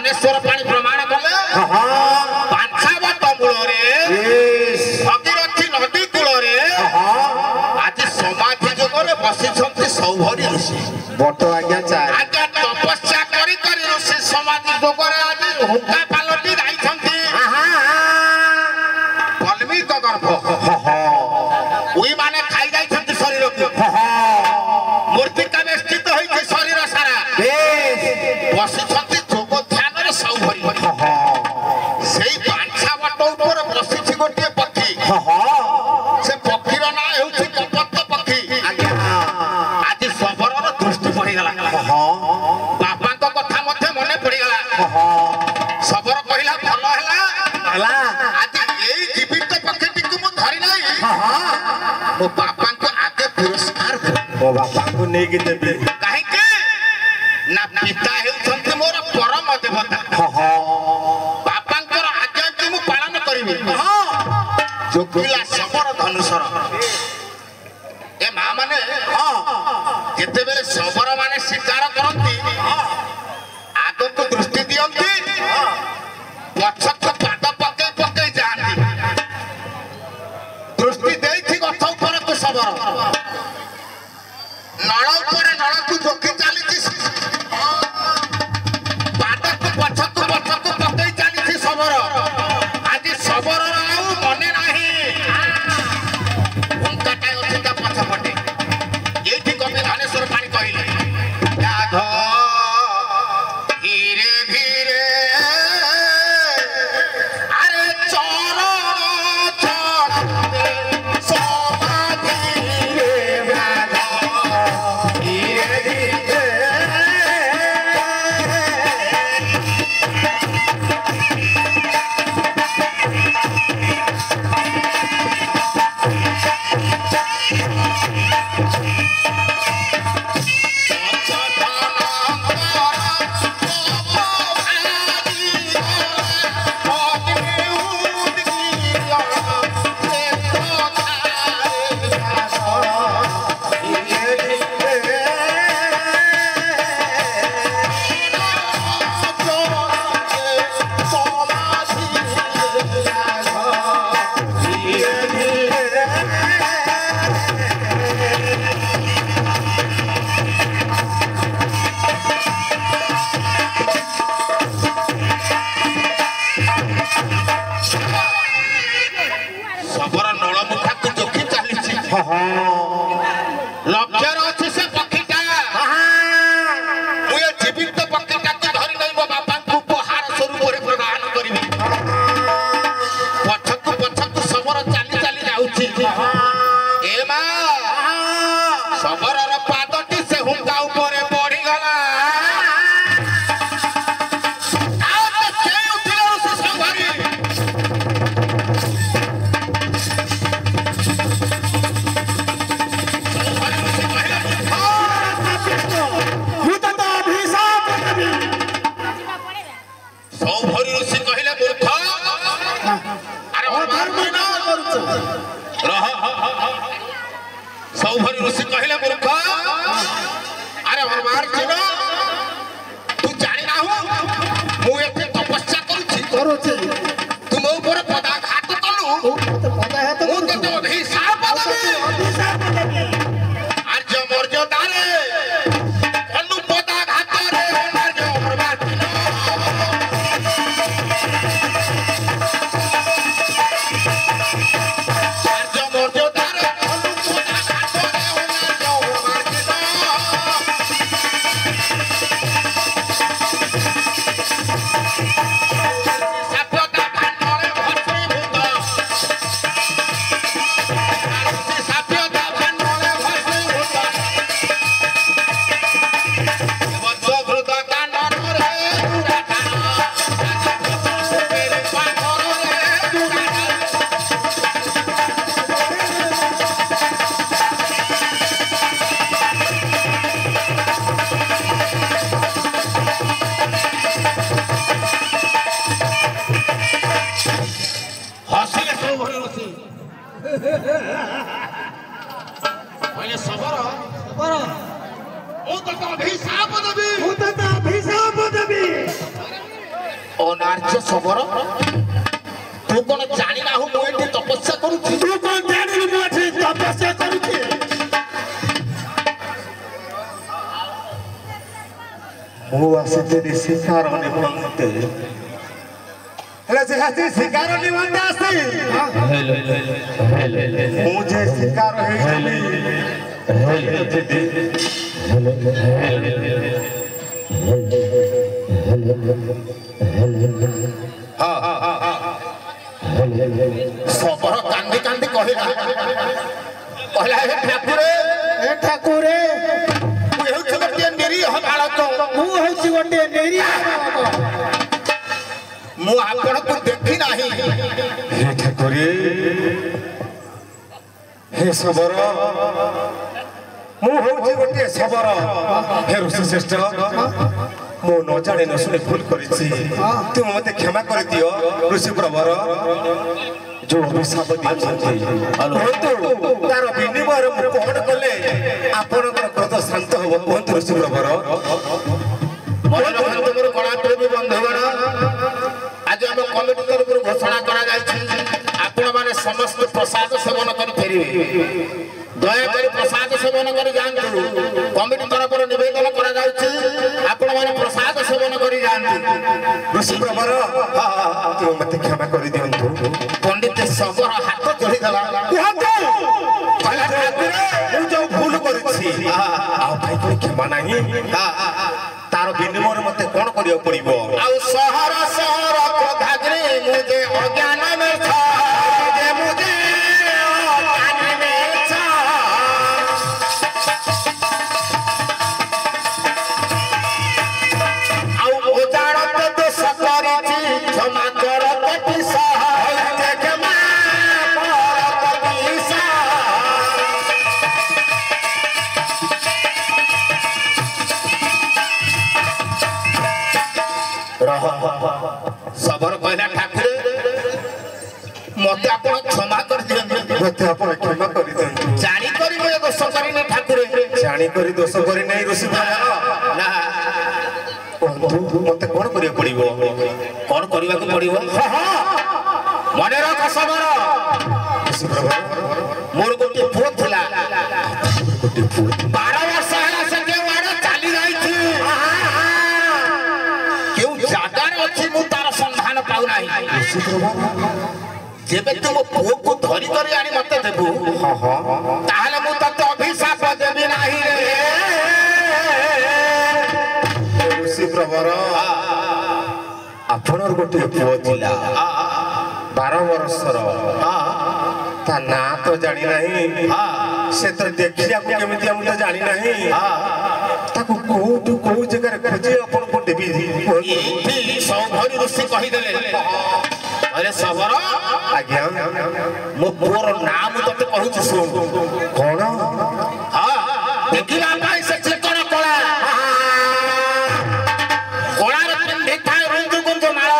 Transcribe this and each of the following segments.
धनेश्वर पानी प्रमाण कले पांचावत मूलरे भगीरथी नदी कूलरे आज समाधि जोगरे बसिछंती सौभरी ऋषि बट आज्ञा चार आज्ञा तपस्या करी करी ऋषि समाधि जोगरे आज हुक्का पालटी जाइछंती बल्मीक गर्भ उई माने खाई जाइछंती शरीर को मूर्ति का स्थित होइछे शरीर सारा बसिछंती जोग ध्यान रे सौभरी सेई पांचावट ऊपर बसिछि गोटे पक्षी से पक्षीर ना हेउछि कपट पक्षी आज सबरर दृष्टि पड़ी गला बापा को कथा मध्ये मने पड़ी गला सबर कहिला भलो हला आज एई जीवित पक्षी को मु धरि नाही मो बापा को आगे पुरस्कार ओ बापा को नै कि देबे काहे के ना पिता हेउछंती मोर परम देवता बापा को आज्ञा को मु पालन करिबे जोगिला सबर धनुषर ए मां माने जेते बेले सबर माने शिकार करंती आगो को दृष्टि दियंती पछक पाद पके पके जांती दृष्टि देइथि गथ ऊपर को सबर नळ ऊपर नळ को जोखि चालीछि पाद को पछक पके चालीछि सबर आज सबर आउ मने नाही उनका अछि ता पछपटे एठी कवि धनेश्वर पानी कहिले गाध धीरे धीरे अरे चरण छड़ते समाधि रे गाध धीरे धीरे सबर नळ मुखा को जोखि चालीछि लक्ष्यर अछि से पक्षीटा मुए जीवित पक्षीटा को धरि नै मो बापा को उपहार स्वरूप रे प्रदान करिबि पछक सबर चाली चाली जाउछि ए मा सबरर पादटी से हुंका ऊपर पड़ी गला आ तो से उठिलो से संभारी सौभरी ऋषि कहले मूर्ख अरे सौभरी ऋषि कहले मूर्ख अरे हमार चिन तू जानि ना हो मु एते तपस्या करूछि तू मो ऊपर पदाघात कलु मु तते अभिशाप देबी आर्य मर्यादा रे कलु पदाघात रे आर्य मर्यादा पहले सबर सबर ओ तो अभिशाप देबी अनार्य सबर तू कौन जानी ना हो मुझे तपस्या करू तू कौन जानी मुझे तपस्या करू मु आसीते शिकार निबंधते हेले से हाथी शिकार निबंध आसी मुझे शिकार है सबर कांदी कांदी कहला कहला हे ठाकुरे तू हेउछ गोटे निरीह बालक मु हेउछ गोटे निरीह बालक मु आपण को देखि नाही हे ठाकुरे हे सबर मु होउछि गोटे सबर हे ऋषि श्रेष्ठ मो न जाने न सुने भूल करिछि तुम मते क्षमा कर दियो ऋषि प्रवर जो अभिशाप दिछथि परंतु तार विनिमय मु कोन कले आपनकर क्रोध शांत हो कोन ऋषि प्रवर मन रखंत मोर कणा प्रेमी बंधुगण आज हम कमिटी तरफ घोषणा करा जायछि आपण माने समस्त प्रसाद सेवन कर फेरिबे दया कर प्रसाद सेवन कर जानतु कमिटी तरफ निवेदन करा जायछि आपण माने प्रसाद सेवन करी जानतु ऋषि प्रवर तुम मते क्षमा कर दियंतु पंडित सबर हाथ जोड़ी दला कहतु कहला ठाकुर मु जो भूल करिछि आ भाई को क्षमा नाही तार विनिमय मते कोन करियो पड़िबो आ शहर शहर को घागरे मुझे अज्ञान में था मुझे अज्ञान में था आ उजाड़त दोष करिछि क्षमा कर कपिसा क्षमा कर कपिसा सबर कहला ठाकुर मते आपण क्षमा कर दियंतु मते आपण क्षमा कर दियंतु जानी करी मैं दोष करिने ठाकुर जानी करी दोष करी नै ऋषि प्रवर ना बंधु मते कोन करियो पड़िबो कोन करबा को पड़िबो मने रख सबर ऋषि प्रवर मोर गोटे पुओ थिला गोटे पुओ 12 वर्ष होला से के वाडा चाली जाईछि केउ जागार अछि मु तार संधान पाउ नाही ऋषि प्रवर जेबे तुम पुओ को धरि धरि आनी मते देबु ताहाले मु तते अभिशाप देबी नाही रे ऋषि प्रवर आपनर गोटे पुओ थिला 12 वर्षर ता ना तो जानी नाही से तो देखिया को केमिति हम तो जानी नाही ताको को जगह खोजे अपन को देबी एठी सौभरी ऋषि कहि देले अरे सबर आज्ञा मो पुओर नाम तते कहूछ सुन कोन हां देखिला भाई से चिकन कोला कोला रे पिंडी थाए रुंजु गुंजु मारो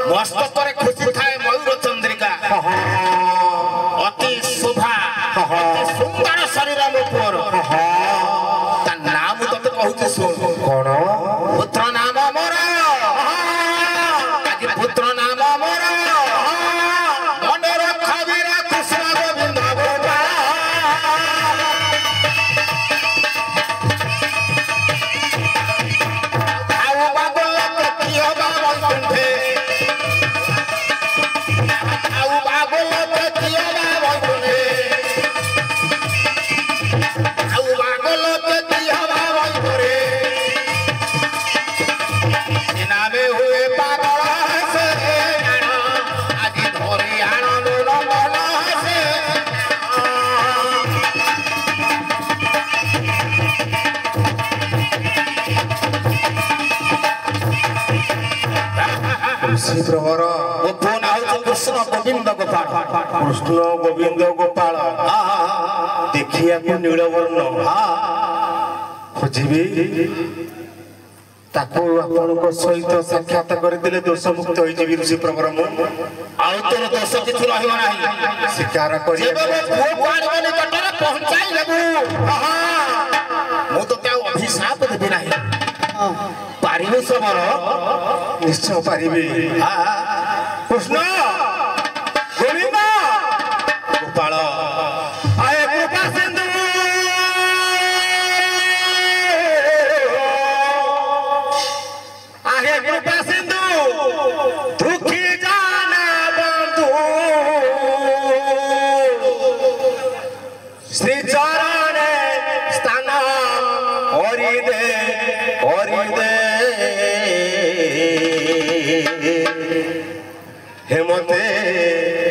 मस्तक करे खुशी थाए मयूर चंद्रिका अति शोभा अति सुंदर शरीर मो पुओर ता नाम तते कहूछ सुन कोन पुत्र नाम मोर आज पुत्र नाम मोर मन रखबीरा कृष्ण गोविंद गोपाल आउ बाबल की होबा वैकुंठे आउ बाबल की होबा वैकुंठे आउ बाबल की होबा वैकुंठे नामे हुए पागल से आज धरी आनंद रंगल से ऋषि प्रवर वो फोन आउच कृष्ण गोविंद गोपाल कृष्ण गोविंद गोपाल देखिया को नीलवर्ण खोजिबी ताको आपनको सहित साक्षात करदिले दोष मुक्त होई जीवी ऋषि प्रवर मु आउ तोर दोष किछु रहिबो नाही स्वीकार करी जेबे वो पाड़बो निकटरे पहुंचाई लेबू मु तो त्या अभिशाप देबी नाही पारिब ऋषभर निश्चय पारिबे कृष्ण गोविंद गोपाल आए कृपा सिंधु आए कृपा सिंधु दुखी जाना बंधु श्री चरण स्थान हरि दे हेमते